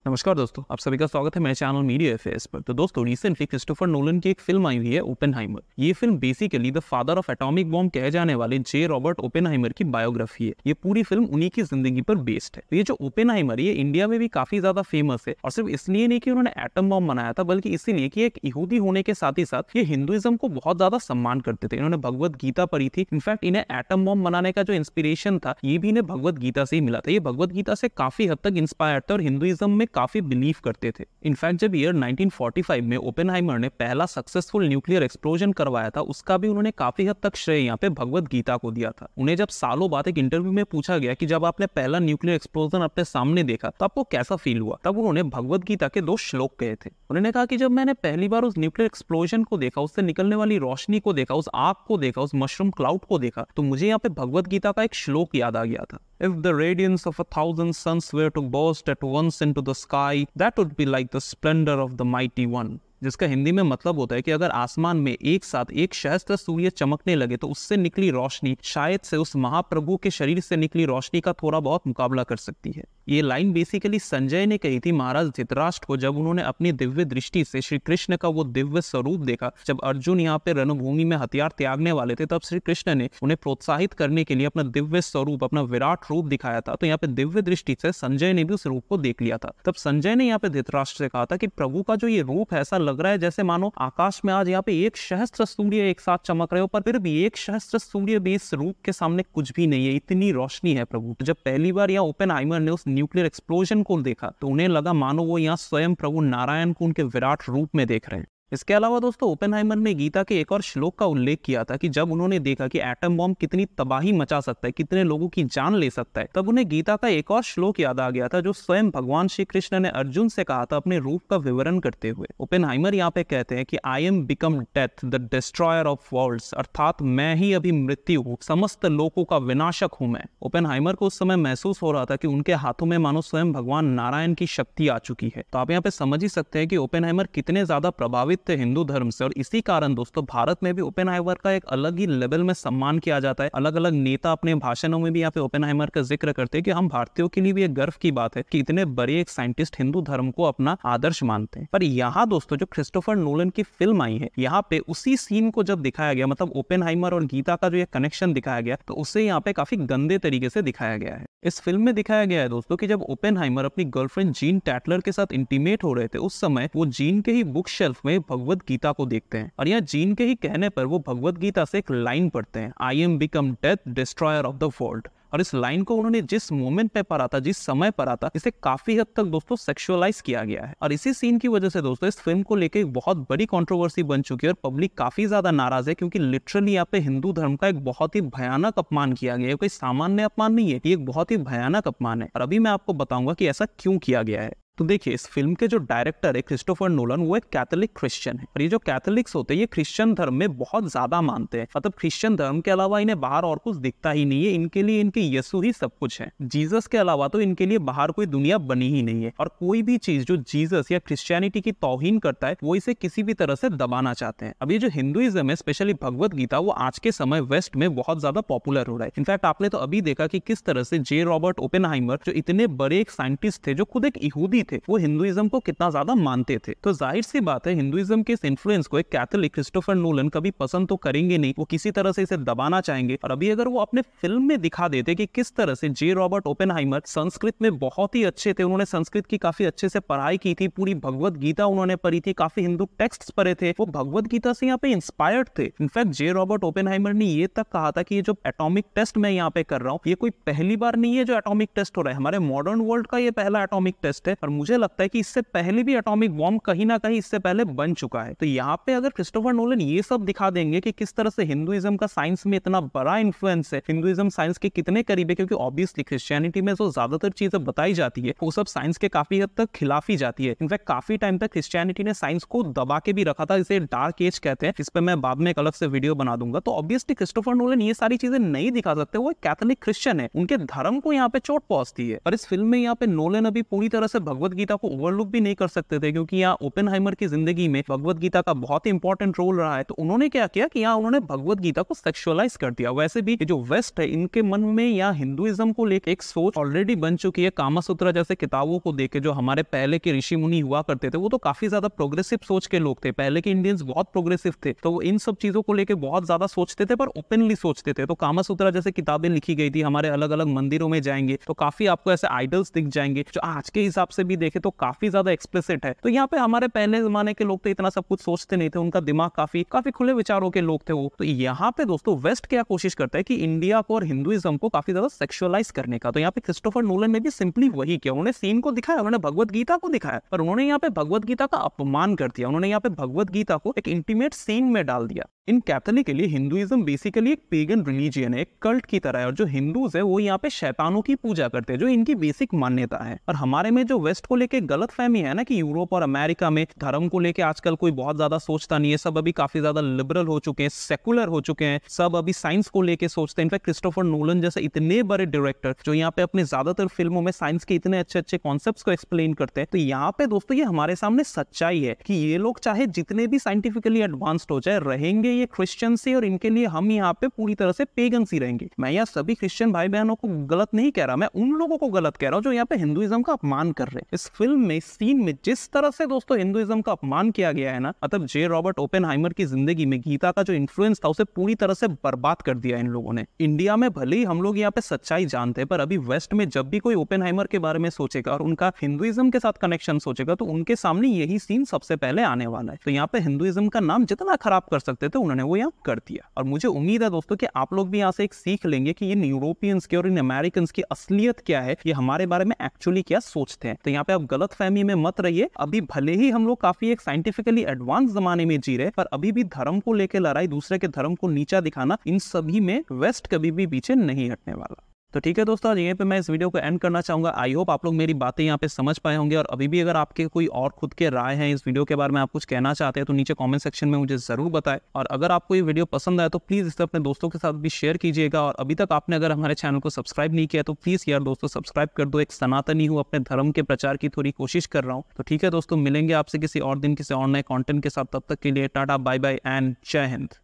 नमस्कार दोस्तों, आप सभी का स्वागत है मेरे चैनल मीडिया अफेयर्स पर। तो दोस्तों, रिसेंटली क्रिस्टोफर नोलन की एक फिल्म आई हुई है ओपेनहाइमर। ये film basically the father of atomic bomb कहे जाने वाले जे रॉबर्ट ओपेनहाइमर की बायोग्राफी है। ये पूरी फिल्म उन्हीं की जिंदगी पर बेस्ड है। तो ये जो ओपेनहाइमर ये इंडिया में भी काफी ज्यादा फेमस है, और सिर्फ इसलिए नहीं कि उन्होंने एटम बॉम्ब बनाया था, बल्कि इसीलिए कि एक यहूदी होने के साथ ही साथ ये हिंदुइज्म को बहुत ज्यादा सम्मान करते थे। इन्होंने भगवत गीता पढ़ी थी। इनफैक्ट इन्हें एटम बॉम्ब बनाने का जो इंस्पिरेशन था, ये भी इन्हें भगवत गीता से ही मिला था। ये भगवत गीता से काफी हद तक इंस्पायर्ड थे और हिंदुइज्म में काफी बिलीव करते थे। इनफैक्ट जब ईयर 1945 में ओपेनहाइमर ने पहला सक्सेसफुल न्यूक्लियर एक्सप्लोजन करवाया था, उसका भी उन्होंने काफी हद तक श्रेय यहाँ पे भगवत गीता को दिया था। उन्हें जब सालों बाद एक इंटरव्यू में पूछा गया कि जब आपने पहला न्यूक्लियर एक्सप्लोजन अपने सामने देखा तो आपको कैसा फील हुआ, तब उन्होंने भगवत गीता के 2 श्लोक कहे थे। उन्होंने कहा कि जब मैंने पहली बार उस न्यूक्लियर एक्सप्लोजन को देखा, उससे निकलने वाली रोशनी को देखा, उस आग को देखा, उस मशरूम क्लाउड को देखा, तो मुझे यहाँ पे भगवत गीता का एक श्लोक याद आ गया था। If the radiance of 1,000 suns were to burst at once into the sky, that would be like the splendor of the mighty one. जिसका हिंदी में मतलब होता है कि अगर आसमान में एक साथ 1 सहस्त्र सूर्य चमकने लगे तो उससे निकली रोशनी शायद से उस महाप्रभु के शरीर से निकली रोशनी का थोड़ा बहुत मुकाबला कर सकती है। ये लाइन बेसिकली संजय ने कही थी महाराज धृतराष्ट्र को, जब उन्होंने अपनी दिव्य दृष्टि से श्री कृष्ण का वो दिव्य स्वरूप देखा। जब अर्जुन यहाँ पे रणभूमि में हथियार त्यागने वाले थे, तब श्री कृष्ण ने उन्हें प्रोत्साहित करने के लिए अपना दिव्य स्वरूप, अपना विराट रूप दिखाया था। तो यहाँ पे दिव्य दृष्टि से संजय ने भी उस रूप को देख लिया था। तब संजय ने यहाँ पे धृतराष्ट्र से कहा था कि प्रभु का जो ये रूप है, ऐसा लग रहा है जैसे मानो आकाश में आज यहाँ पे 1 सहस्त्र सूर्य एक साथ चमक रहे हो, पर फिर भी 1 सहस्त्र सूर्य भी इस रूप के सामने कुछ भी नहीं है, इतनी रोशनी है प्रभु। तो जब पहली बार यहाँ ओपेनहाइमर ने उस न्यूक्लियर एक्सप्लोजन को देखा, तो उन्हें लगा मानो वो यहाँ स्वयं प्रभु नारायण को उनके विराट रूप में देख रहे हैं। इसके अलावा दोस्तों, ओपेनहाइमर ने गीता के एक और श्लोक का उल्लेख किया था कि जब उन्होंने देखा कि एटम बॉम्ब कितनी तबाही मचा सकता है, कितने लोगों की जान ले सकता है, तब उन्हें गीता का एक और श्लोक याद आ गया था जो स्वयं भगवान श्री कृष्ण ने अर्जुन से कहा था अपने रूप का विवरण करते हुए। ओपेनहाइमर यहाँ पे कहते हैं कि I am become death the destroyer of worlds, अर्थात मैं ही अभी मृत्यु हूँ, समस्त लोगों का विनाशक हूँ मैं। ओपेनहाइमर को उस समय महसूस हो रहा था कि उनके हाथों में मानो स्वयं भगवान नारायण की शक्ति आ चुकी है। तो आप यहाँ पे समझ ही सकते हैं कि ओपेनहाइमर कितने ज्यादा प्रभावित थे हिंदू धर्म से, और इसी कारण दोस्तों भारत में भी ओपेनहाइमर का एक अलग ही लेवल में सम्मान किया जाता है। अलग अलग नेता अपने भाषणों में भी यहाँ पे ओपेनहाइमर का जिक्र करते हैं कि हम भारतीयों के लिए भी एक गर्व की बात है कि इतने बड़े एक साइंटिस्ट हिंदू धर्म को अपना आदर्श मानते हैं। पर यहाँ दोस्तों जो क्रिस्टोफर नोलन की फिल्म आई है, यहाँ पे उसी सीन को जब दिखाया गया, मतलब ओपेनहाइमर और गीता का जो ये कनेक्शन दिखाया गया, तो उसे यहाँ पे काफी गंदे तरीके से दिखाया गया है। इस फिल्म में दिखाया गया है दोस्तों कि जब ओपेनहाइमर अपनी गर्लफ्रेंड जीन टैटलर के साथ इंटीमेट हो रहे थे, उस समय वो जीन के ही बुक शेल्फ में भगवत गीता को देखते हैं, और यहाँ जीन के ही कहने पर वो भगवत गीता से एक लाइन पढ़ते हैं, आई am become death destroyer of the world. और इस लाइन को उन्होंने जिस मोमेंट पे पढ़ा था, जिस समय पढ़ा था, इसे काफी हद तक दोस्तों सेक्सुअलाइज किया गया है। और इसी सीन की वजह से दोस्तों इस फिल्म को लेकर एक बहुत बड़ी कंट्रोवर्सी बन चुकी है और पब्लिक काफी ज्यादा नाराज है, क्योंकि लिटरली यहाँ पे हिंदू धर्म का एक बहुत ही भयानक अपमान किया गया है। कोई सामान्य अपमान नहीं है, ये एक बहुत ही भयानक अपमान है। और अभी मैं आपको बताऊंगा कि ऐसा क्यों किया गया है। तो देखिए, इस फिल्म के जो डायरेक्टर है क्रिस्टोफर नोलन, वो एक कैथोलिक क्रिश्चियन है, और ये जो कैथोलिक्स होते हैं ये क्रिश्चियन धर्म में बहुत ज्यादा मानते हैं। मतलब क्रिश्चियन धर्म के अलावा इन्हें बाहर और कुछ दिखता ही नहीं है, इनके लिए इनके यीशु ही सब कुछ है। जीसस के अलावा तो इनके लिए बाहर कोई दुनिया बनी ही नहीं है, और कोई भी चीज जो जीसस या क्रिश्चियनिटी की तौहीन करता है, वो इसे किसी भी तरह से दबाना चाहते हैं। अब ये जो हिंदुइज्म है, स्पेशली भगवत गीता, वो आज के समय वेस्ट में बहुत ज्यादा पॉपुलर हो रहा है। इनफैक्ट आपने तो अभी देखा कि किस तरह से जे रॉबर्ट ओपेनहाइमर, जो इतने बड़े एक साइंटिस्ट थे, जो खुद एक यहूदी थे, वो हिंदुइज्म को कितना ज्यादा मानते थे। तो जाहिर सी बात है हिंदुइज्म के इस इन्फ्लुएंस को एक कैथोलिक क्रिस्टोफर नोलन कभी पसंद तो करेंगे नहीं, वो किसी तरह से इसे दबाना चाहेंगे। और अभी अगर वो अपने फिल्म में दिखा देते कि किस तरह से जे रॉबर्ट ओपेनहाइमर संस्कृत में बहुत ही अच्छे थे, उन्होंने संस्कृत की काफी अच्छे से पढ़ाई की थी, पूरी भगवत गीता उन्होंने पढ़ी थी, काफी हिंदू टेक्स्ट पढ़े थे, वो भगवत गीता से यहाँ पे इंस्पायर्ड थे। इनफैक्ट जे रॉबर्ट ओपेनहाइमर ने ये तक कहा था कि ये जो एटॉमिक टेस्ट मैं यहाँ पे कर रहा हूँ, ये कोई पहली बार नहीं है जो एटॉमिक टेस्ट हो रहा है, हमारे मॉडर्न वर्ल्ड का ये पहला एटॉमिक टेस्ट है। और मुझे लगता है कि इससे पहले भी एटॉमिक बॉम्ब कहीं ना कहीं इससे पहले बन चुका है। तो यहाँ पे अगर क्रिस्टोफर नोलन ये सब दिखा देंगे कि किस तरह से हिंदुइज्म का साइंस में इतना बड़ा इन्फ्लुएंस है, हिंदुइज्म साइंस के कितने करीब है, क्योंकि ऑब्वियसली क्रिश्चियनिटी में जो ज्यादातर चीजें बताई जाती है वो सब साइंस के काफी हद तक खिलाफ ही जाती है। इनफैक्ट काफी टाइम तक क्रिश्चियनिटी ने साइंस को दबा के भी रखा था, इसे डार्क एज कहते हैं, इस पर मैं बाद में एक अलग से वीडियो बना दूंगा। तो ऑब्वियसली क्रिस्टोफर नोलन ये सारी चीजें नहीं दिखा सकते, वो कैथोलिक क्रिश्चियन है, उनके धर्म को यहाँ पे चोट पहुंचती है। और इस फिल्म में यहाँ पे नोलन अभी पूरी तरह से भगवत भगवत गीता को ओवरलुक भी नहीं कर सकते थे, क्योंकि यहाँ ओपेनहाइमर की जिंदगी में भगवत गीता का बहुत ही इंपॉर्टेंट रोल रहा है। तो उन्होंने क्या किया कि यहाँ उन्होंने भगवत गीता को सेक्सुअलाइज कर दिया। वैसे भी जो वेस्ट है, इनके मन में यहाँ हिंदुइज्म को लेकर एक सोच ऑलरेडी बन चुकी है। कामासूत्र जैसे किताबों को देखे जो हमारे पहले के ऋषि मुनि हुआ करते थे, वो तो काफी ज्यादा प्रोग्रेसिव सोच के लोग थे। पहले के इंडियंस बहुत प्रोग्रेसिव थे, तो वो इन सब चीजों को लेकर बहुत ज्यादा सोचते थे, पर ओपनली सोचते थे। तो कामासूत्र जैसे किताबें लिखी गई थी, हमारे अलग अलग मंदिरों में जाएंगे तो काफी आपको ऐसे आइडल्स दिख जाएंगे जो आज के हिसाब से भी देखे तो काफी ज्यादा एक्सप्लिसिट है। तो यहाँ पे हमारे पहले जमाने के लोग तो इतना सब कुछ सोचते नहीं थे, उनका दिमाग काफी खुले विचारों के लोग थे वो। तो यहाँ पे दोस्तों वेस्ट क्या कोशिश करता है कि इंडिया को और हिंदुइज्म को काफी ज्यादा सेक्सुअलाइज करने का। तो यहाँ पे क्रिस्टोफर नोलन ने भी सिंपली वही किया। उन्होंने सीन को दिखाया, उन्होंने भगवत गीता को दिखाया, पर उन्होंने यहाँ पे भगवत गीता का अपमान कर दिया। उन्होंने यहाँ पे भगवत गीता को एक इंटीमेट सीन में डाल दिया। इन कैथोलिक के लिए हिंदुइज्म बेसिकली एक पेगन रिलीजियन है, एक कल्ट की तरह है, और जो हिंदूज है वो यहाँ पे शैतानों की पूजा करते हैं, जो इनकी बेसिक मान्यता है। और हमारे में जो वेस्ट को लेके गलतफहमी है ना कि यूरोप और अमेरिका में धर्म को लेके आजकल कोई बहुत ज्यादा सोचता नहीं है, सब अभी काफी ज्यादा लिबरल हो चुके हैं, सेकुलर हो चुके हैं, सब अभी साइंस को लेके सोचते हैं। इनफैक्ट क्रिस्टोफर नोलन जैसे इतने बड़े डायरेक्टर जो यहाँ पे अपने ज्यादातर फिल्मों में साइंस के इतने अच्छे अच्छे कॉन्सेप्ट्स को एक्सप्लेन करते हैं, तो यहाँ पे दोस्तों ये हमारे सामने सच्चाई है कि ये लोग चाहे जितने भी साइंटिफिकली एडवांस्ड हो जाए, रहेंगे ये क्रिश्चियन से, और इनके लिए हम यहाँ पे पूरी तरह से पेगन्स ही रहेंगे। मैं यहाँ सभी क्रिश्चियन भाई बहनों को गलत नहीं कह रहा, मैं उन लोगों को गलत कह रहा हूँ जो यहाँ पे हिंदुइज्म का अपमान कर रहे हैं। इस फिल्म में, सीन में जिस तरह से दोस्तों हिंदुइज्म का अपमान किया गया है ना, मतलब जे रॉबर्ट ओपेनहाइमर की जिंदगी में गीता का जो इन्फ्लुएंस था उसे पूरी तरह से बर्बाद कर दिया इन लोगों ने। इंडिया में भले ही हम लोग यहाँ पे सच्चाई जानते हैं, पर अभी वेस्ट में जब भी कोई ओपेनहाइमर के बारे में सोचेगा और उनका हिंदुइज्म के साथ कनेक्शन सोचेगा, तो उनके सामने यही सीन सबसे पहले आने वाला है। तो यहाँ पे हिंदुइज्म का नाम जितना खराब कर सकते थे उन्होंने वो यहाँ कर दिया। और मुझे उम्मीद है दोस्तों कि आप लोग भी यहाँ से एक सीख लेंगे कि इन यूरोपियंस की और इन अमेरिकन की असलियत क्या है, ये हमारे बारे में एक्चुअली क्या सोचते हैं। तो यहाँ पे आप गलत फहमी में मत रहिए। अभी भले ही हम लोग काफी एक साइंटिफिकली एडवांस जमाने में जी रहे, पर अभी भी धर्म को लेकर लड़ाई, दूसरे के धर्म को नीचा दिखाना, इन सभी में वेस्ट कभी भी पीछे नहीं हटने वाला। तो ठीक है दोस्तों, आज यहीं पे मैं इस वीडियो को एंड करना चाहूंगा। आई होप आप लोग मेरी बातें यहाँ पे समझ पाए होंगे, और अभी भी अगर आपके कोई और खुद के राय हैं इस वीडियो के बारे में, आप कुछ कहना चाहते हैं, तो नीचे कमेंट सेक्शन में मुझे जरूर बताएं। और अगर आपको ये वीडियो पसंद आए तो प्लीज इसे अपने दोस्तों के साथ भी शेयर कीजिएगा। और अभी तक आपने अगर हमारे चैनल को सब्सक्राइब नहीं किया तो प्लीज यार दोस्तों सब्सक्राइब कर दो। एक सनातनी हूँ, अपने धर्म के प्रचार की थोड़ी कोशिश कर रहा हूँ। तो ठीक है दोस्तों, मिलेंगे आपसे किसी और दिन किसी और नए कॉन्टेंट के साथ। तब तक के लिए टाटा, बाय बाय एंड जय हिंद।